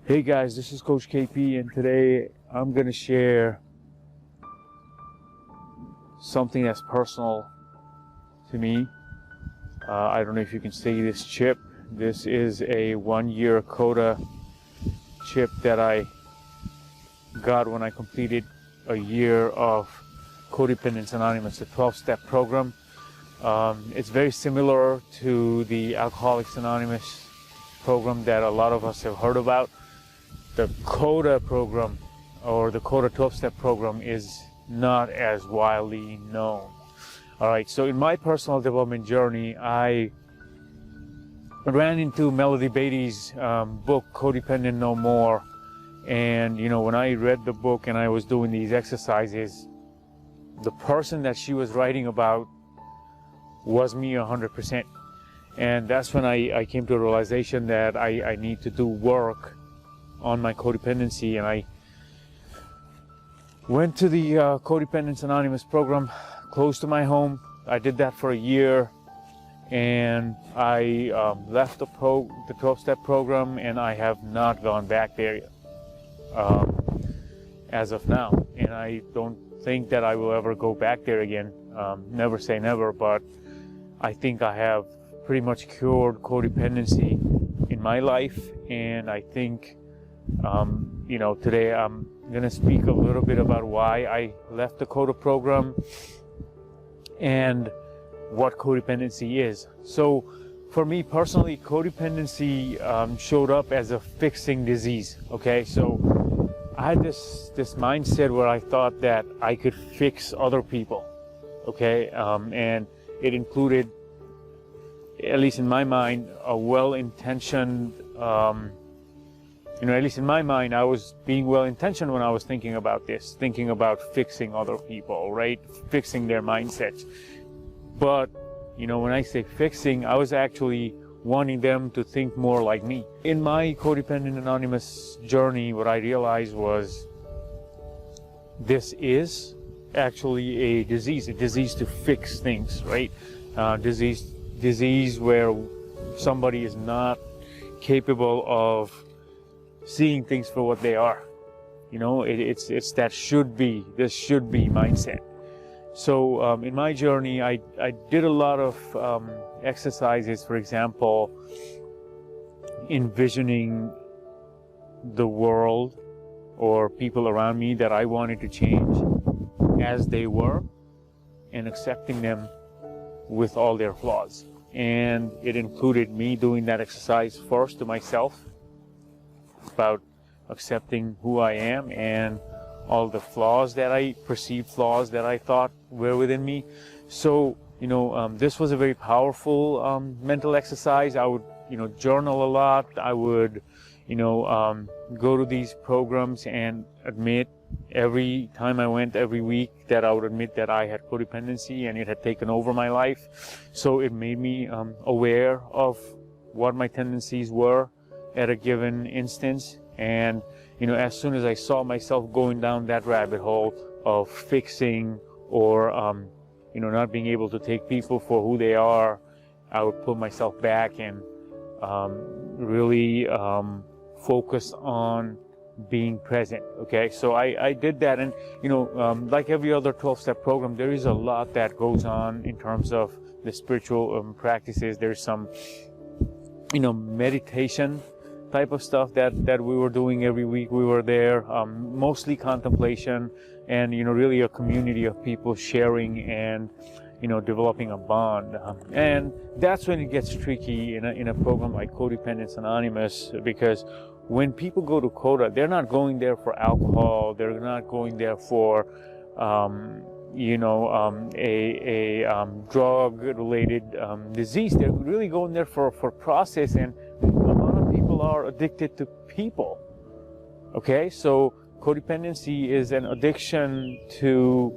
Hey guys, this is Coach KP, and today I'm going to share something that's personal to me. I don't know if you can see this chip. This is a 1-year CODA chip that I got when I completed a year of Codependents Anonymous, a 12-step program. It's very similar to the Alcoholics Anonymous program that a lot of us have heard about. The CODA program, or the CODA 12-step program, is not as widely known. All right, so in my personal development journey, I ran into Melody Beattie's book, Codependent No More. And, you know, when I read the book and I was doing these exercises, the person that she was writing about was me 100%. And that's when I came to a realization that I need to do work on my codependency, and I went to the Codependents Anonymous program close to my home. I did that for a year, and I left the 12-step program, and I have not gone back there yet, as of now. And I don't think that I will ever go back there again. Never say never, but I think I have pretty much cured codependency in my life, and I think you know, today I'm going to speak a little bit about why I left the CODA program and what codependency is. So for me personally, codependency showed up as a fixing disease. Okay, so I had this mindset where I thought that I could fix other people. Okay, and it included, at least in my mind, a well-intentioned at least in my mind, I was being well-intentioned when I was thinking about this, thinking about fixing other people, right? Fixing their mindsets. But, you know, when I say fixing, I was actually wanting them to think more like me. In my Codependent Anonymous journey, what I realized was this is actually a disease to fix things, right? Disease where somebody is not capable of seeing things for what they are. You know, it's that this should be mindset. So in my journey, I did a lot of exercises, for example, envisioning the world or people around me that I wanted to change as they were, and accepting them with all their flaws. And it included me doing that exercise first to myself, about accepting who I am and all the perceived flaws that I thought were within me. So, you know, this was a very powerful mental exercise. I would, you know, journal a lot. I would, you know, go to these programs and admit every time I went, every week, that I would admit that I had codependency and it had taken over my life. So it made me aware of what my tendencies were at a given instance. And, you know, as soon as I saw myself going down that rabbit hole of fixing or, you know, not being able to take people for who they are, I would pull myself back and really focus on being present. Okay, so I did that. And, you know, like every other 12-step program, there is a lot that goes on in terms of the spiritual practices. There's some, you know, meditation type of stuff that we were doing every week. We were there, mostly contemplation, and, you know, really a community of people sharing and, you know, developing a bond. And that's when it gets tricky in a program like Codependents Anonymous, because when people go to CODA, they're not going there for alcohol, they're not going there for you know, a drug-related disease. They're really going there for process, and are addicted to people. Okay, so codependency is an addiction to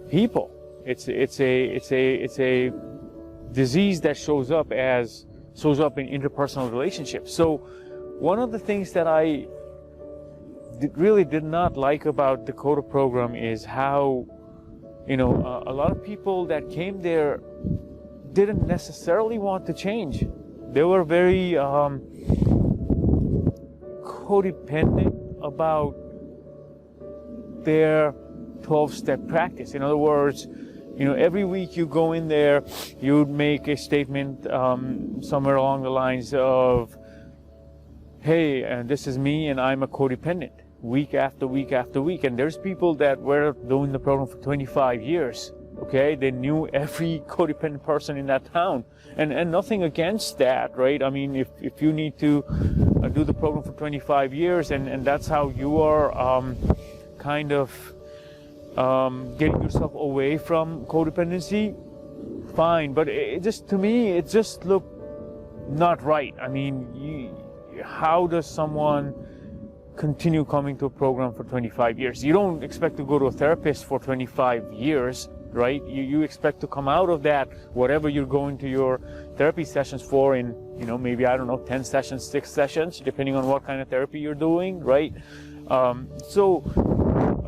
people. It's a disease that shows up in interpersonal relationships. So one of the things that I really did not like about the CODA program is how, you know, a lot of people that came there didn't necessarily want to change. They were very codependent about their 12-step practice. In other words, every week you go in there, you'd make a statement somewhere along the lines of, hey, and this is me and I'm a codependent, week after week after week. And there's people that were doing the program for 25 years. Okay, they knew every codependent person in that town, and nothing against that, right? I mean, if you need to do the program for 25 years and that's how you are kind of getting yourself away from codependency, fine. But to me, it just looked not right. I mean, how does someone continue coming to a program for 25 years? You don't expect to go to a therapist for 25 years. Right? You expect to come out of that, whatever you're going to your therapy sessions for, in, maybe, I don't know, 10 sessions, 6 sessions, depending on what kind of therapy you're doing, right? So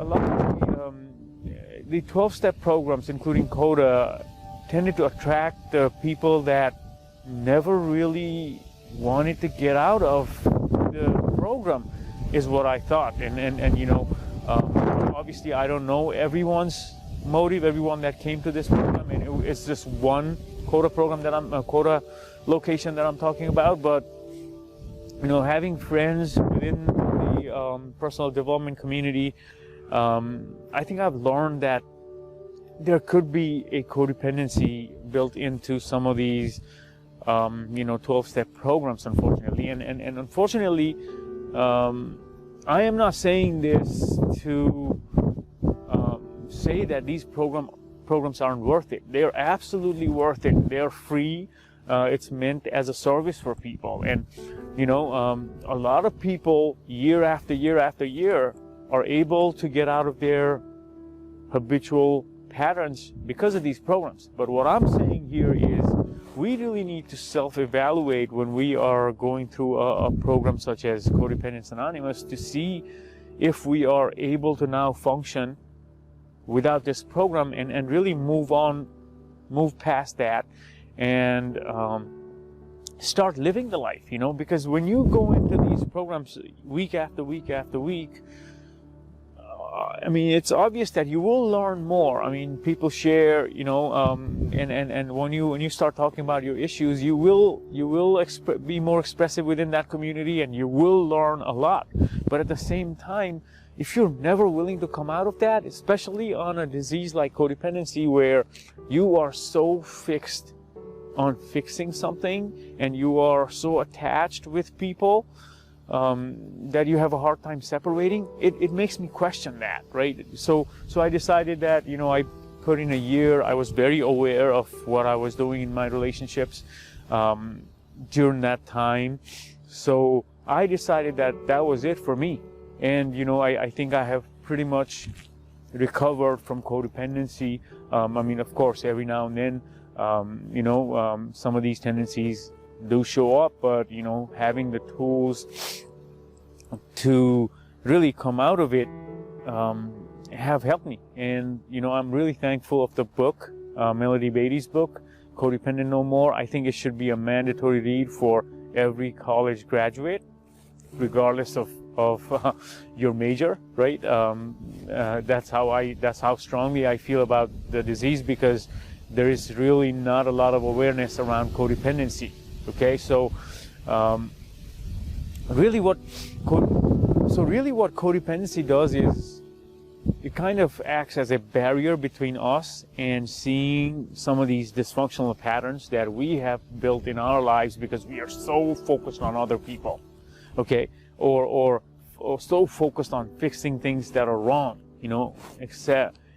a lot of the 12-step programs, including CODA, tended to attract the people that never really wanted to get out of the program, is what I thought. And obviously I don't know everyone's motive, everyone that came to this program, and it's just one CODA program that CODA location that I'm talking about. But having friends within the personal development community, I think I've learned that there could be a codependency built into some of these 12-step programs, unfortunately. And unfortunately, I am not saying this to say that these programs aren't worth it. They're absolutely worth it. They're free. It's meant as a service for people. And a lot of people, year after year after year, are able to get out of their habitual patterns because of these programs. But what I'm saying here is we really need to self-evaluate when we are going through a program such as Codependents Anonymous, to see if we are able to now function without this program and really move past that, and start living the life, because when you go into these programs week after week after week, I mean, it's obvious that you will learn more. I mean, people share, and when you start talking about your issues, you will be more expressive within that community, and you will learn a lot. But at the same time, if you're never willing to come out of that, especially on a disease like codependency, where you are so fixed on fixing something and you are so attached with people that you have a hard time separating, it makes me question that, right? So I decided that, I put in a year. I was very aware of what I was doing in my relationships during that time. So I decided that that was it for me. And, I think I have pretty much recovered from codependency. I mean, of course, every now and then, some of these tendencies do show up, but, having the tools to really come out of it have helped me. And, I'm really thankful of the book, Melody Beatty's book, Codependent No More. I think it should be a mandatory read for every college graduate, regardless of your major, right? That's how strongly I feel about the disease, because there is really not a lot of awareness around codependency. Okay, so really what codependency does is it kind of acts as a barrier between us and seeing some of these dysfunctional patterns that we have built in our lives, because we are so focused on other people, okay, or so focused on fixing things that are wrong,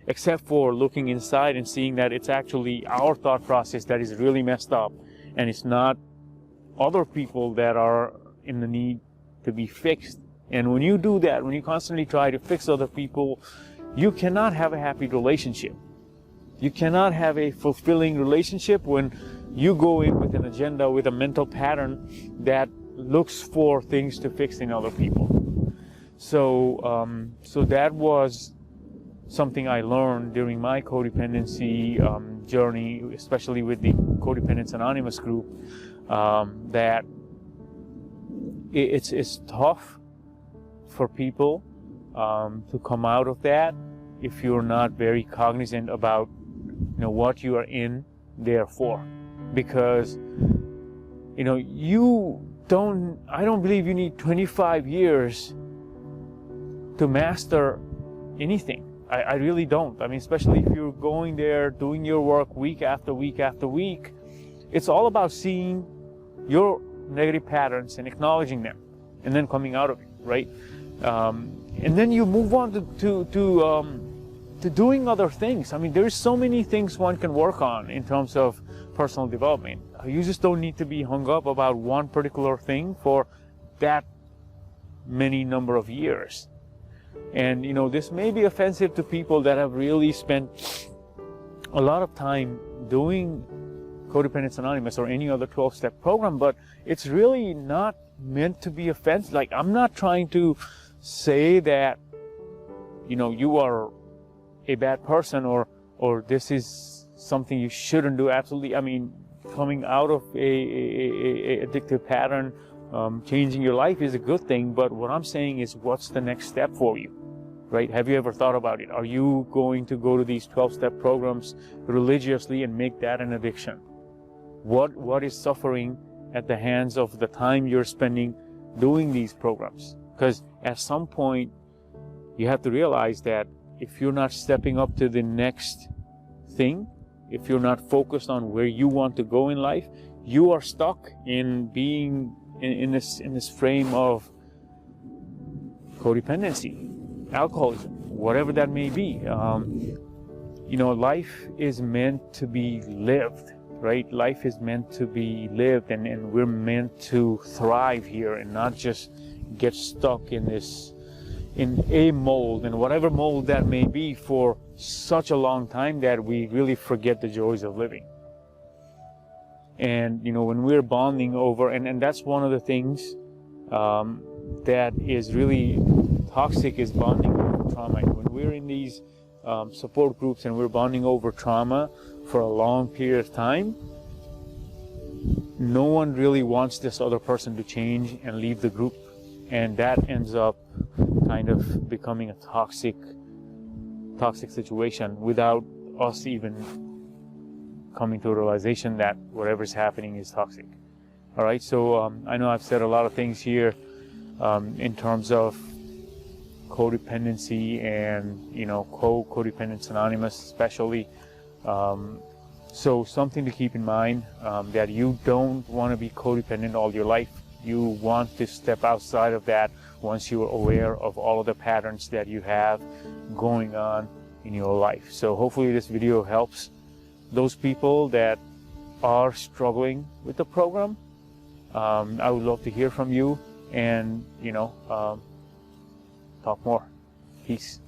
except for looking inside and seeing that it's actually our thought process that is really messed up, and it's not other people that are in the need to be fixed. And when you do that, when you constantly try to fix other people, you cannot have a happy relationship. You cannot have a fulfilling relationship when you go in with an agenda, with a mental pattern that looks for things to fix in other people. So that was something I learned during my codependency journey, especially with the Codependents Anonymous group, that it's tough for people to come out of that if you're not very cognizant about what you are in there for. Because I don't believe you need 25 years to master anything. I really don't. I mean, especially if you're going there doing your work week after week after week, it's all about seeing your negative patterns and acknowledging them and then coming out of it, right? And then you move on to doing other things. I mean, there's so many things one can work on in terms of personal development. You just don't need to be hung up about one particular thing for that many number of years. And this may be offensive to people that have really spent a lot of time doing Codependents Anonymous or any other 12-step program, but it's really not meant to be offensive. Like, I'm not trying to say that you are a bad person or this is something you shouldn't do. Absolutely. I mean, coming out of a addictive pattern, changing your life is a good thing, but what I'm saying is, what's the next step for you, right? Have you ever thought about it? Are you going to go to these 12-step programs religiously and make that an addiction? What is suffering at the hands of the time you're spending doing these programs? Because at some point you have to realize that if you're not stepping up to the next thing, if you're not focused on where you want to go in life, you are stuck in being in this frame of codependency, alcoholism, whatever that may be. Life is meant to be lived, right? Life is meant to be lived, and we're meant to thrive here and not just get stuck in a mold, and whatever mold that may be, for such a long time that we really forget the joys of living. And when we're bonding over, and that's one of the things that is really toxic, is bonding over trauma. And when we're in these support groups and we're bonding over trauma for a long period of time, no one really wants this other person to change and leave the group, and that ends up kind of becoming a toxic situation without us even coming to a realization that whatever's happening is toxic. All right, so I know I've said a lot of things here in terms of codependency and Codependents Anonymous especially. So something to keep in mind, that you don't want to be codependent all your life. You want to step outside of that once you are aware of all of the patterns that you have going on in your life. So hopefully this video helps those people that are struggling with the program. I would love to hear from you and talk more. Peace.